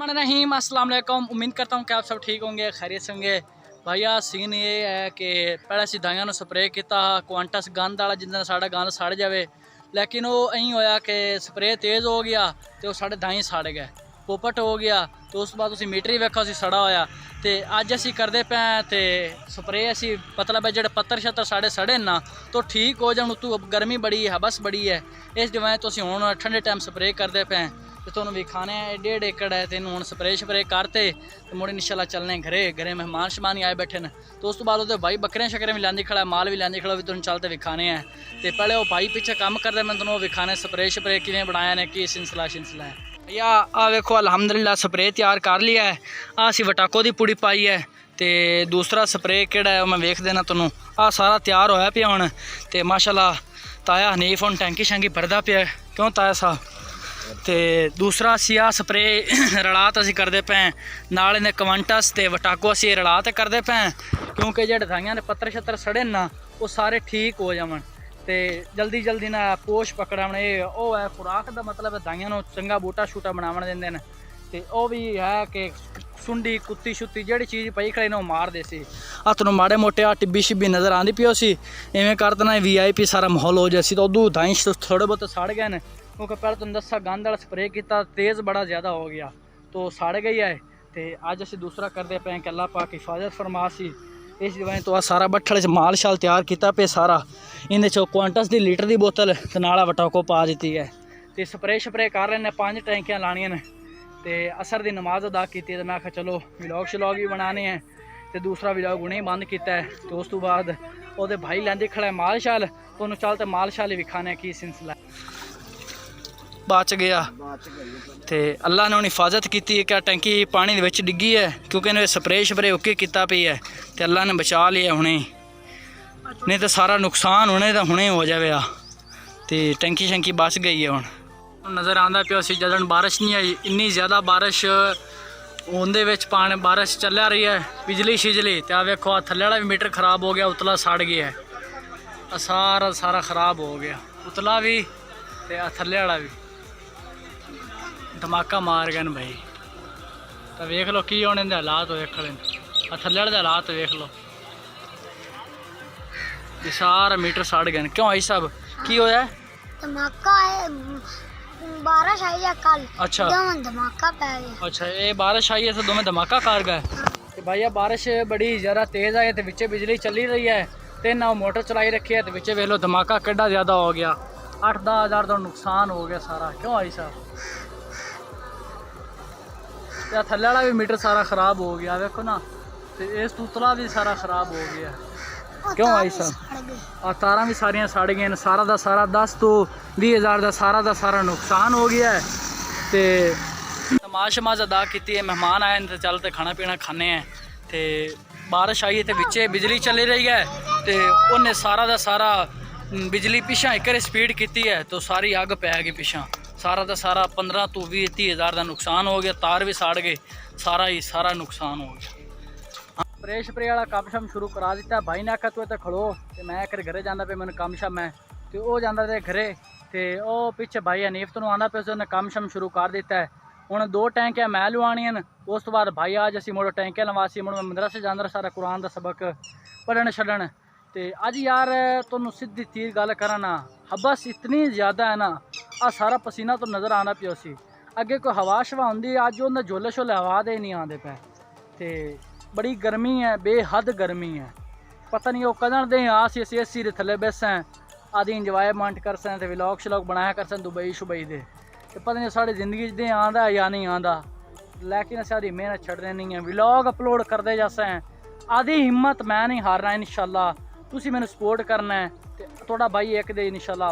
रहीम अस्सलाम वालेकुम। उम्मीद करता हूँ कि आप सब ठीक होंगे, खैरियत से होंगे। भैया सीन ये है कि पहले असी दाइयां नूं स्प्रे किया क्वांटस गंद वाला जिंदा साड़ा गंद सड़ जाए, लेकिन वो इं होया कि स्प्रे तेज़ हो गया तो वो साढ़े दाई सड़ गए, पोपट हो गया। तो उस बाद उसी मीटर ही वेखो असी सड़ा होया। तो अज असी करते पे तो स्प्रे असी मतलब है जो पत्तर शत्तर साढ़े सड़े ना तो ठीक हो जाए। उतू गर्मी बड़ी है, हबस बड़ी है, इस वजह तो असी हुण ठंडे टाइम स्प्रे करते पे। तो तुहानूं विखाने 1.5 एकड़ है, तेन हुण स्प्रे शप्रे करते तो मुड़े इंशाल्लाह चलने घरे। घरे मेहमान शमान ही आए बैठे न। तो उस तो बाद वो भाई बकरियां शकरियां भी लैंदी खड़ा, माल भी लैंदी खड़ा, भी तुहानूं चलते विखाने हैं। तो पहले वो भाई पीछे काम करते, मैं तुहानूं विखाने स्प्रे शप्रे किवें बनाया ने, की सिलसिला है। भैया आ वेखो अल्हम्दुलिल्लाह स्प्रे तैयार कर लिया है। आ असी वटाको की पुड़ी पाई है। तो दूसरा स्प्रे किहड़ा है मैं वेख देना तुहानूं। आ सारा तैयार होया पिया हुण। तो माशाल्लाह ताया हनीफ हुण टैंकी शैंकी भरदा पिया, क्यों ताया साहब। तो दूसरा असी आ स्प्रे रलात असी करते पे नाल इन्हें क्वांटस ते वटाको असी रलात करते पे, क्योंकि जो दाइयां ने पत्तर शत्तर सड़े ना वो सारे ठीक हो जावन ते जल्दी जल्दी ना पोश पकड़न। ये वो है खुराक का मतलब दाइयां नूं चंगा बूटा शूटा बनावन देंदे ने। ते वो भी है कि सुंडी कुत्ती शुत्ती जिहड़ी चीज़ पई खड़ी ने वो मार दे सी। आ तुहानूं माड़े मोटे आ टिब्बी शिब्बी नज़र आंदी पियो सी, इवें कर देना VIP सारा माहौल हो जाए। तो उदू दाई थोड़े बहुत सड़ गए ने, क्योंकि पहले तुहानूं दस्सा गंद वाला स्प्रे किया तेज़ बड़ा ज़्यादा हो गया तो सड़ गई है। तो अज असी दूसरा करते पे कि अल्लाह पाक हिफाजत फरमा सी। इस वजह तो सारा बट्ठल माल शाल तैयार किया पे सारा। इन क्वांटस की लीटर की बोतल तो नाला वटाको पा दी है। तो स्प्रे शप्रे कर रहे हैं, 5 टैंकियां लानियां ने। तो असर की नमाज अदा की तो मैं आखा चलो व्लॉग शलॉग भी बनाने हैं। तो दूसरा व्लॉग उन्हें बंद किया है। तो उस तो बाद वो भाई लैंदे खड़ा है माल शाल, तो उन्होंने चल तो माल शाल ही विखाने की सिलसिला बच गया। तो अल्लाह ने उन्हें हिफाजत की है। क्या टैंकी पानी के डिग्गी है, क्योंकि इन्हें स्प्रे शप्रे ओके किया पी है। तो अल्लाह ने बचा लिया हुणे, नहीं तो सारा नुकसान होने तो हुणे हो जाए। तो टैंकी शैंकी बच गई है। हुण नज़र आता पिया सी जदन बारिश नहीं आई, इन्नी ज़्यादा बारिश उनदे विच पानी बारिश चलिया रही है, बिजली शिजली। तो आ वेखो थल्ले वाला भी मीटर खराब हो गया, उतला सड़ गया है, सारा सारा खराब हो गया, उतला भी तो थल्ले वाला भी धमाका मार गए भाई। तो वेख लो की होने दे हालात होए खड़े, थल्ले वाले हालात वेख लो, ये सारा मीटर सड़ गए। क्यों आई साहब की होया? धमाका है, बारिश आई है कल। अच्छा धमाका पै गया। अच्छा ये बारिश आई है तो दोवें धमाका कर गए। तो भैया बारिश बड़ी ज़्यादा तेज़ आई तो बिच्चे बिजली चली रही है, तो ना मोटर चलाई रखी है, तो बिच्चे वेख लो धमाका कितना ज़्यादा हो गया, 8-10 हज़ार का नुकसान हो गया सारा। क्यों आई साहब? या थल्ले वाला भी मीटर सारा ख़राब हो गया देखो ना, तो इस तूतला भी सारा ख़राब हो गया। क्यों आई साहब? और तारा भी सारियां सड़ गई, सारा का सारा 10 तो 20 हज़ार का सारा नुकसान हो गया है। तो नमाज शमाज अदा की है, मेहमान आए तो चल तो खाना पीना खाने हैं। तो बारिश आई है तो बिच्चे बिजली चली रही है, तो उन्हें सारा का सारा बिजली पिछा एक स्पीड की है, तो सारी अग पै गई पिछा, सारा का सारा 15 तो 20-30 हज़ार का नुकसान हो गया। तार भी सड़ गए, सारा ही सारा नुकसान हो गया। स्प्रे शप्रे वाला कम शम शुरू करा दिता। भाई ने आखा तू इतने खड़ो, तो मैं घर घरे जाना पे, मैंने कम शम है, तो वह जाता थे घरे। तो वह पिछे भाई हनीफ तो आना पे, उन्हें कम शम शुरू कर दिता है। हूँ 2 टैंकियां मैं लवानियां न, उस तो बाद भाई आज असी मुड़ टैंकियां लवासी, मुड़ मैं मदरसे जाना सारा कुरान का सबक पढ़न छड़न। तो अज यार तुहानूं सीधी तीर गल करा ना, हबस इतनी ज़्यादा है ना, आ सारा पसीना तो नज़र आना पिया सी। अगे कोई हवा शवा होंदी, अज उन्हें झोले शोले हवा दे नहीं आते पे। तो बड़ी गर्मी है, बेहद गर्मी है, पता नहीं वो कदर दे आसी AC दे थले बैसें आदि इंजॉयमेंट कर सें, तो व्लॉग शलॉग बनाया कर सें दुबई शुबई दे। तो पता नहीं साड़ी जिंदगी दे आंदा या नहीं आंदा, लेकिन सारी मेहनत छड़ने नहीं है, व्लॉग अपलोड करते जासें। आदि हिम्मत मैं नहीं हारना, इंशाल्लाह तुसी मैंने सपोर्ट करना है, तो थोड़ा भाई एक दे इंशाल्लाह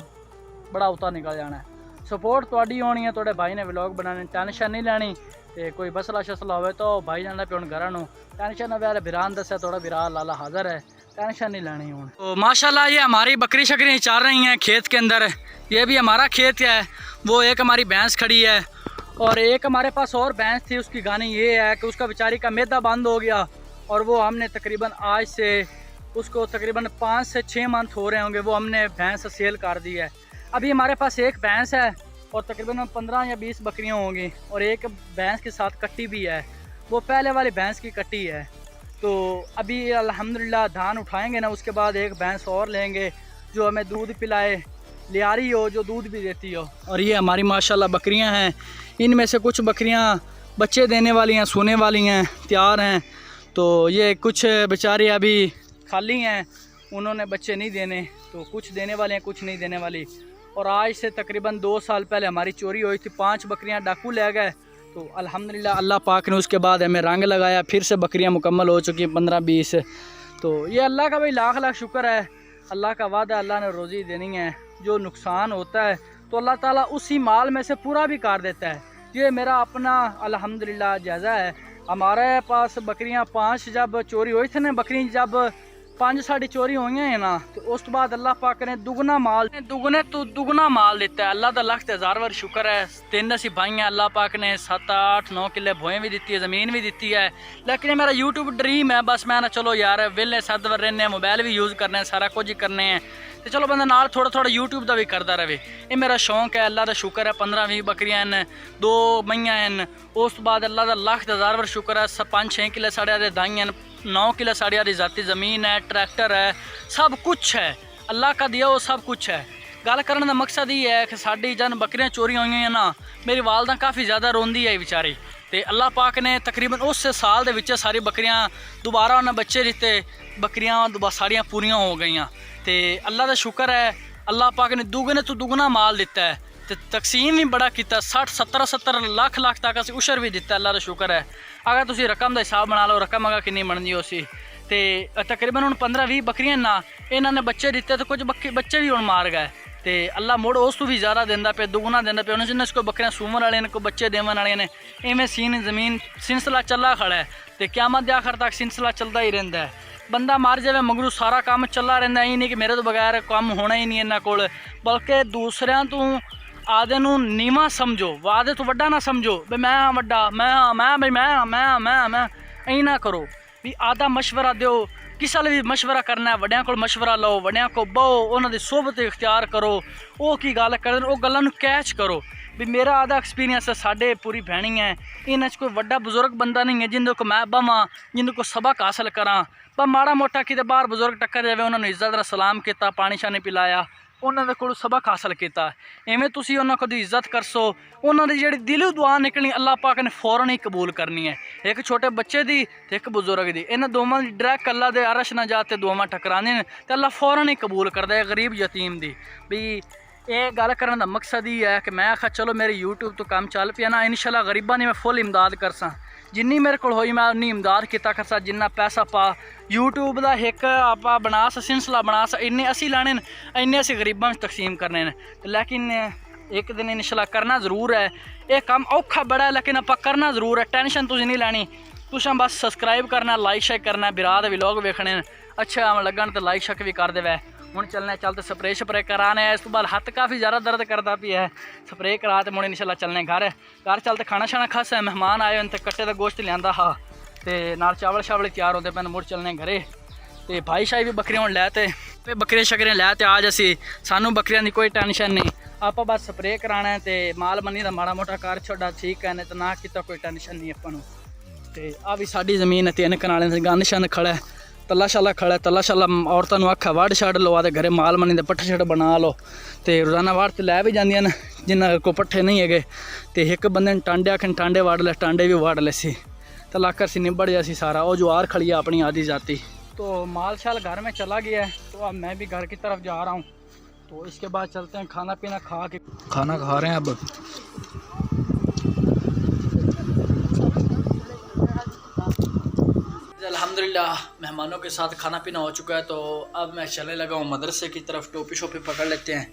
बड़ा उता निकल जाना है। सपोर्ट थोड़ी होनी है, थोड़े भाई ने व्लॉग बनाने, टेंशन नहीं लैनी। तो कोई मसला शसला हो तो भाई जाना पे घर नूं, टेंशन वाले बिरान दसा, थोड़ा बिरा लाला हाज़र है, टेंशन नहीं लेनी हूँ। तो माशाल्लाह ये हमारी बकरी शकरी चल रही हैं खेत के अंदर। ये भी हमारा खेत है, वो एक हमारी भैंस खड़ी है, और एक हमारे पास और भैंस थी, उसकी कहानी ये है कि उसका बेचारी का मैदा बंद हो गया, और वो हमने तकरीबन आज से उसको तकरीबन 5 से 6 मंथ हो रहे होंगे, वो हमने भैंस सेल कर दी है। अभी हमारे पास एक भैंस है और तकरीबन 15 या 20 बकरियां होंगी और एक भैंस के साथ कट्टी भी है, वो पहले वाली भैंस की कट्टी है। तो अभी अल्हम्दुलिल्लाह धान उठाएंगे ना, उसके बाद एक भैंस और लेंगे जो हमें दूध पिलाए, लियारी हो, जो दूध भी देती हो। और ये हमारी माशाल्लाह बकरियां हैं, इनमें से कुछ बकरियां बच्चे देने वाली हैं, सोने वाली हैं, तैयार हैं। तो ये कुछ बेचारे अभी खाली हैं, उन्होंने बच्चे नहीं देने, तो कुछ देने वाले हैं, कुछ नहीं देने वाली। और आज से तकरीबन 2 साल पहले हमारी चोरी हुई थी, 5 बकरियां डाकू ले गए। तो अल्हम्दुलिल्लाह अल्लाह पाक ने उसके बाद हमें रंग लगाया, फिर से बकरियां मुकम्मल हो चुकी हैं 15-20। तो ये अल्लाह का भाई लाख लाख शुक्र है, अल्लाह का वादा, अल्लाह ने रोज़ी देनी है। जो नुकसान होता है तो अल्लाह ताला उसी माल में से पूरा भी कर देता है। ये मेरा अपना अल्हम्दुलिल्लाह जायज़ा है। हमारे पास बकरियां 5 जब चोरी हुई थी ना, बकरी जब 5 साढ़े चोरी हुई हैं ना, तो उस तो बाद अल्लाह पाक ने दुगना माल देता है। अल्लाह का लख हज़ार बार शुक्र है। 3 असी भाई हैं, अल्लाह पाक ने 7, 8, 9 किले भोएं भी दी है, ज़मीन भी दी है। लेकिन मेरा यूट्यूब ड्रीम है, बस मैं ना चलो यार वेले सदवर रहने, मोबाइल भी यूज़ करने, सारा कुछ ही करने हैं, तो चलो बंदा नाल थोड़ा थोड़ा यूट्यूब का भी करता रहे। ये मेरा शौक है, अल्लाह का शुक्र है। 15-20 बकरियां हैं, 2 मैयां हैं। उस तो बाद अल्लाह का लख हज़ार बार शुक्र है, 5-6 किले साढ़े आधे दाई हैं, 9 किले साढ़े आधी जाती ज़मीन है, ट्रैक्टर है, सब कुछ है अल्लाह का दिया, वो सब कुछ है। गल करने का मकसद ये है कि साड़ी जन बकरियां चोरी हुई हैं ना, मेरी वालदा काफ़ी ज़्यादा रोंदी है बेचारी। तो अल्लाह पाक ने तकरीबन उस साल के विच सारी बकरियां दोबारा उन्हें बच्चे दिते, बकरियां सारियां पूरियां हो गई। तो अल्लाह का शुक्र है, अल्लाह पाक ने दुगने तो दुगना माल दिता है, तो तकसीम भी बड़ा किया, 60-70 लाख तक असी उशर भी दिता, अल्लाह का शुक्र है। अगर तुम रकम का हिसाब बना लो, रकम अगर कितनी बनती हो सी, तो तकरीबन हम 15-20 बकरियां ना इन्होंने बच्चे दिते, तो कुछ बच्चे भी हम मार गए। तो अल्लाह मुड़ उस तो भी ज़्यादा देंदा पे, दुगना देंदा पे। उन्होंने कोई बकरियां सूवन वाले ने, कोई बच्चे देवन वाले ने, इवें सीन ज़मीन सिलसिला चला खड़ा है। तो क़यामत के आखिर तक सिलसिला चलता ही रहता है। बंदा मर जाए मगरू सारा काम चला रहा, ही नहीं कि मेरे तो बगैर काम होना ही नहीं इन्होंने कोल, बल्कि दूसरियां तो आदे नूं नीवा समझो, वादे तो वड्डा ना समझो भी मैं हाँ वड्डा, मैं हाँ मैं भाई मैं ऐ ना करो भी। आधा मशवरा दो, किसी भी मशवरा करना है, वड्डियां कोल मशवरा लो, वड्डियां को बहो, उन्हां दी सोबत इख्तियार करो, वो की गल करन वो गल्लां नूं कैच करो भी। मेरा आधा एक्सपीरियंस है, साडे पूरी भैनी है, इन्हां च कोई वड्डा बुजुर्ग बंदा नहीं है जिंदे को मैं बवां, जिंदे को सबक हासिल करां। पर माड़ा मोटा किते बाहर बुजुर्ग टक्कर जाए, उन्होंने इज्जत नाल सलाम किया, पानी शानी पिलाया, उन्होंने कोलों सबक हासिल किया। इवें तुसीं उन्हां कोल इज्जत करसो, उन्हां दी जिहड़ी दिलों दुआ निकलनी अल्लाह पाक ने फौरन ही कबूल करनी है। एक छोटे बच्चे दी ते एक बुजुर्ग दी, इन्हां दोवां दी डायरैक्ट अल्लाह दे अरश ना जाते दोवां टकराने ने, ते अल्लाह फौरन ही कबूल करदा है गरीब यतीम दी भी। ये गल करने का मकसद ही है कि मैं आखा चलो मेरे यूट्यूब तो काम चल पिया ना, इंशाल्लाह गरीबां दी मैं फुल इमदाद करसा, जिन्नी मेरे को होई मैं उन्नी इमदाद किया करसा। जिन्ना पैसा पा यूट्यूब का एक आप बना सिलसिला बना इन्ने असी लाने न, इन्ने असी गरीबां में तकसीम करने न। लेकिन एक दिन इंशाल्लाह करना ज़रूर है। ये काम औखा बड़ा है, लेकिन आप करना ज़रूर है, टेंशन तुझ नहीं लैनी। तुसें बस सब्सक्राइब करना, लाइक शेक करना, बिरा दे व्लॉग वेखने अच्छा लगन तो लाइक शेक भी कर देवे। हूँ चलने चलते स्प्रे शप्रे कराने, इस तो बाद हत्थ काफ़ी ज़्यादा दर्द करता पिया है, स्प्रे करा तो मुड़े इंशाल्लाह चलने घर चलते खाना शाना खास है। मेहमान आए तो कट्टे का गोश्त लिया हा, तो नाल चावल शावल तैयार होते पे, मुड़ चलने घरे। तो भाई शाही भी बकरियां हूँ लैते, बकरियां शकरियां लैते आज असी, सानू बकरियां की कोई टेंशन नहीं, आप बस स्प्रे कराना है, तो माल मनी का माड़ा मोटा कर छोड़ा ठीक है, नहीं तो ना किता कोई टेंशन नहीं अपन। तो आ भी साड़ी ज़मीन है, 3 कनाले से गंद शंद खड़ा है, तला शाला खड़ा है, तला शाला औरतों आखा वड़ छड़ लो, आते घरे माल मनी के पट्ठे छड़ बना लो, तो रोज़ाना वाड़ तो लै भी जांदियां न, जिन्ना को पट्ठे नहीं है। तो एक बंदे ने टांडे आखन टांडे वाड़ ले, टांडे भी वाड़ ले सी, तो लाकर सी निबड़ जासी सारा। वो ज्वार खड़ी है अपनी आधी जाती। तो माल शाल घर में चला गया है, तो अब मैं भी घर की तरफ जा रहा हूँ। तो इसके बाद चलते हैं खाना पीना खा के, खाना खा रहे हैं अब। अल्हम्दुलिल्लाह मेहमानों के साथ खाना पीना हो चुका है, तो अब मैं चलने लगा हूँ मदरसे की तरफ। टोपी शोपी पकड़ लेते हैं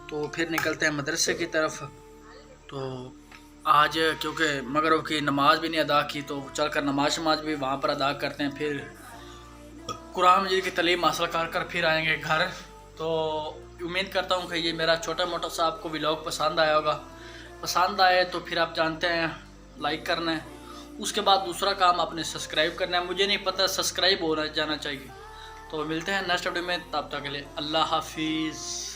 तो फिर निकलते हैं मदरसे की तरफ। तो आज क्योंकि मगरिब की नमाज़ भी नहीं अदा की, तो चल कर नमाज भी वहाँ पर अदा करते हैं, फिर कुरान मजीद की तालीम हासिल कर फिर आएंगे घर। तो उम्मीद करता हूँ कि ये मेरा छोटा मोटा सा आपको व्लॉग पसंद आया होगा। पसंद आए तो फिर आप जानते हैं लाइक करना है, उसके बाद दूसरा काम आपने सब्सक्राइब करना है। मुझे नहीं पता सब्सक्राइब हो जाना चाहिए। तो मिलते हैं नेक्स्ट वीडियो में, तब तक के लिए अल्लाह हाफिज़।